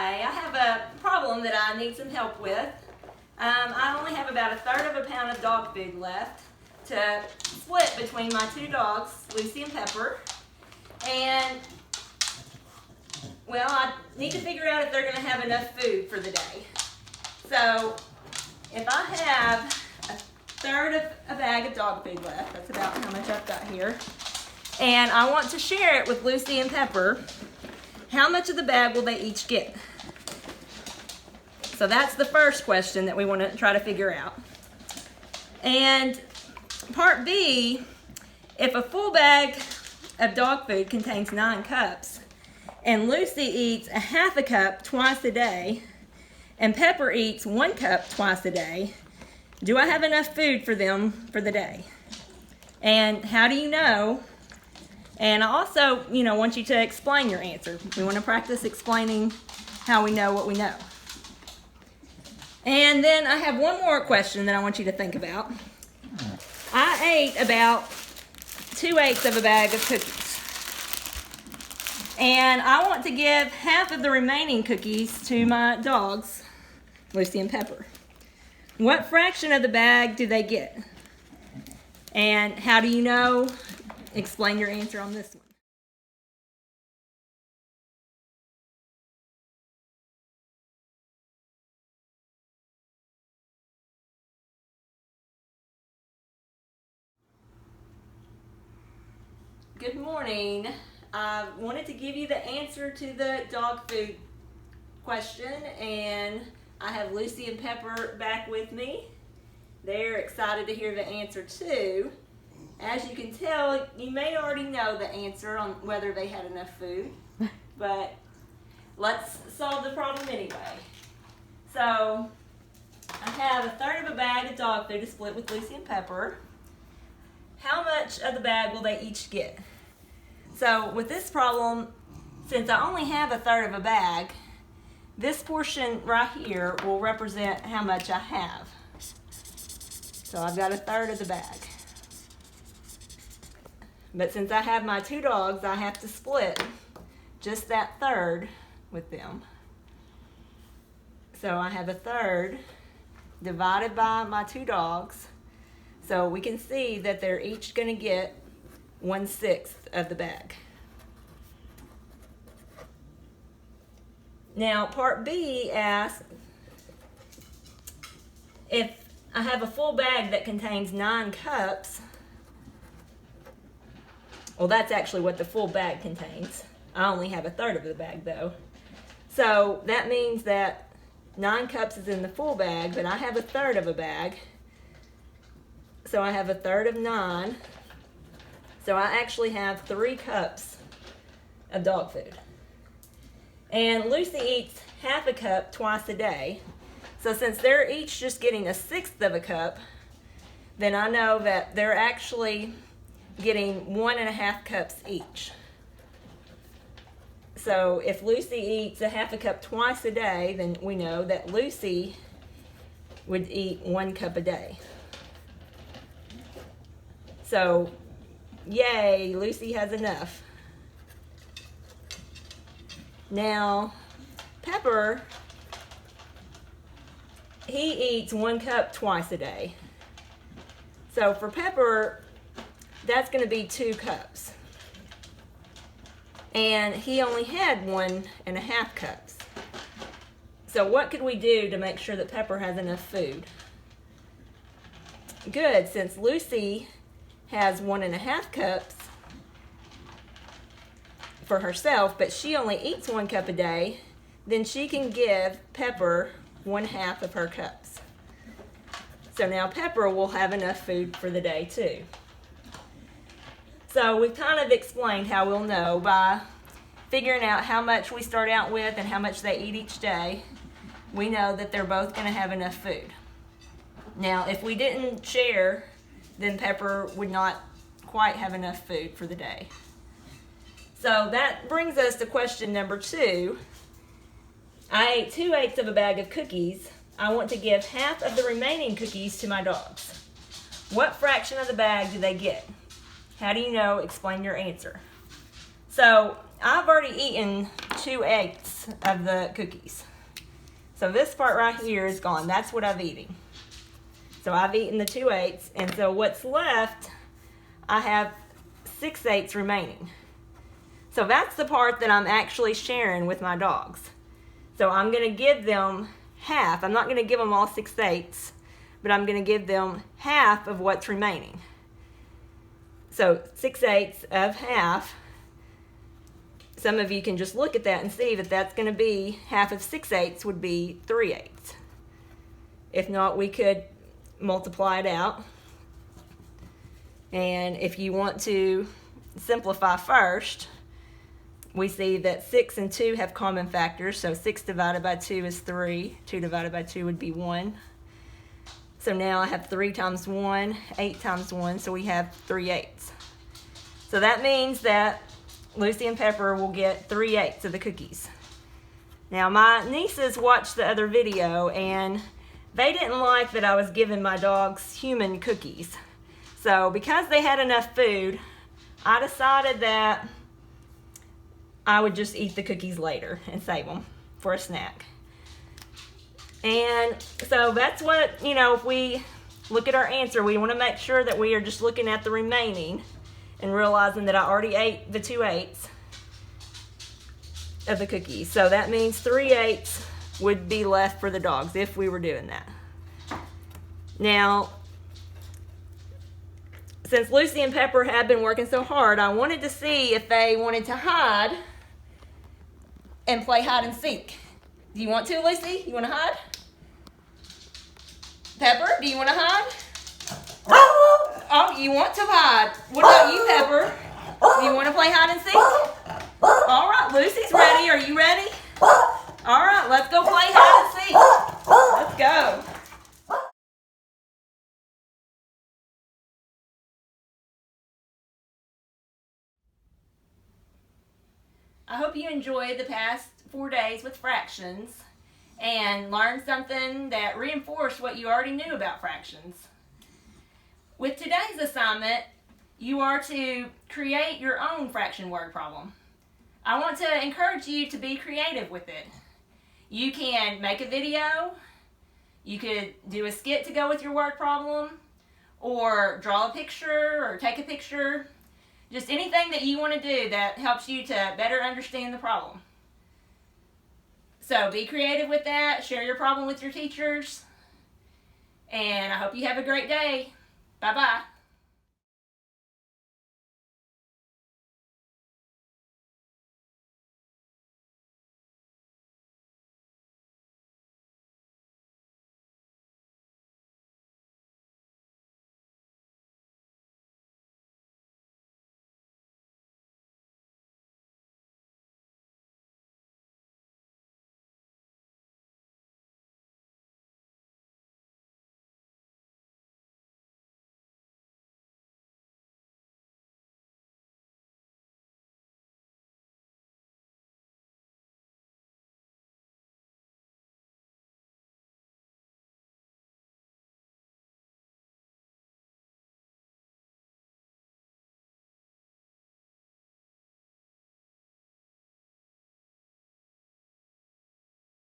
Hi, I have a problem that I need some help with. I only have about 1/3 of a pound of dog food left to split between my two dogs, Lucy and Pepper. And, well, I need to figure out if they're going to have enough food for the day. So, if I have 1/3 of a bag of dog food left, that's about how much I've got here, and I want to share it with Lucy and Pepper, how much of the bag will they each get? So that's the first question that we want to try to figure out. And part B, if a full bag of dog food contains 9 cups, and Lucy eats a half a cup twice a day, and Pepper eats 1 cup twice a day, do I have enough food for them for the day? And how do you know? And I also, want you to explain your answer. We want to practice explaining how we know what we know. And then I have one more question that I want you to think about. I ate about 2/8 of a bag of cookies. And I want to give half of the remaining cookies to my dogs, Lucy and Pepper. What fraction of the bag do they get? And how do you know? Explain your answer on this one. Good morning. I wanted to give you the answer to the dog food question, and I have Lucy and Pepper back with me. They're excited to hear the answer too. As you can tell, you may already know the answer on whether they had enough food, but let's solve the problem anyway. So, I have 1/3 of a bag of dog food to split with Lucy and Pepper. How much of the bag will they each get? So, with this problem, since I only have 1/3 of a bag, this portion right here will represent how much I have. So, I've got 1/3 of the bag. But since I have my 2 dogs, I have to split just that 1/3 with them. So I have 1/3 divided by my 2 dogs. So we can see that they're each going to get 1/6 of the bag. Now part B asks, if I have a full bag that contains 9 cups, well, that's actually what the full bag contains. I only have 1/3 of the bag though. So that means that 9 cups is in the full bag, but I have 1/3 of a bag. So I have 1/3 of 9. So I actually have 3 cups of dog food. And Lucy eats half a cup twice a day. So since they're each just getting 1/6 of a cup, then I know that they're actually getting 1.5 cups each. So if Lucy eats a half a cup twice a day, then we know that Lucy would eat 1 cup a day. So, yay, Lucy has enough. Now, Pepper, he eats 1 cup twice a day. So for Pepper, that's going to be 2 cups. And he only had 1.5 cups. So what could we do to make sure that Pepper has enough food? Good, since Lucy has 1.5 cups for herself, but she only eats 1 cup a day, then she can give Pepper 1/2 of her cups. So now Pepper will have enough food for the day too. So we've kind of explained how we'll know by figuring out how much we start out with and how much they eat each day. We know that they're both going to have enough food. Now, if we didn't share, then Pepper would not quite have enough food for the day. So that brings us to question number 2. I ate 2/8 of a bag of cookies. I want to give half of the remaining cookies to my dogs. What fraction of the bag do they get? How do you know? Explain your answer. So I've already eaten 2/8 of the cookies. So this part right here is gone. That's what I've eaten. So I've eaten the 2/8, and so what's left, I have 6/8 remaining. So that's the part that I'm actually sharing with my dogs. So I'm going to give them half. I'm not going to give them all 6/8, but I'm going to give them half of what's remaining. So 6/8 of half. Some of you can just look at that and see that that's going to be half of 6/8 would be 3/8. If not, we could multiply it out. And if you want to simplify first, we see that 6 and 2 have common factors. So 6 divided by 2 is 3. 2 divided by 2 would be 1. So now I have 3 times 1, 8 times 1, so we have 3/8. So that means that Lucy and Pepper will get 3/8 of the cookies. Now my nieces watched the other video and they didn't like that I was giving my dogs human cookies. So because they had enough food, I decided that I would just eat the cookies later and save them for a snack. And so that's what, if we look at our answer, we want to make sure that we are just looking at the remaining and realizing that I already ate the 2/8 of the cookies. So that means 3/8 would be left for the dogs if we were doing that. Now, since Lucy and Pepper have been working so hard, I wanted to see if they wanted to hide and play hide and seek. Do you want to, Lucy? You want to hide? Pepper, do you want to hide? Oh, you want to hide. What about you, Pepper? Do you want to play hide and seek? All right, Lucy's ready. Are you ready? All right, let's go play hide and seek. Let's go. I hope you enjoyed the past 4 days with fractions and learned something that reinforced what you already knew about fractions. With today's assignment, you are to create your own fraction word problem. I want to encourage you to be creative with it. You can make a video, you could do a skit to go with your word problem, or draw a picture or take a picture. Just anything that you want to do that helps you to better understand the problem. So be creative with that, share your problem with your teachers, and I hope you have a great day. Bye-bye.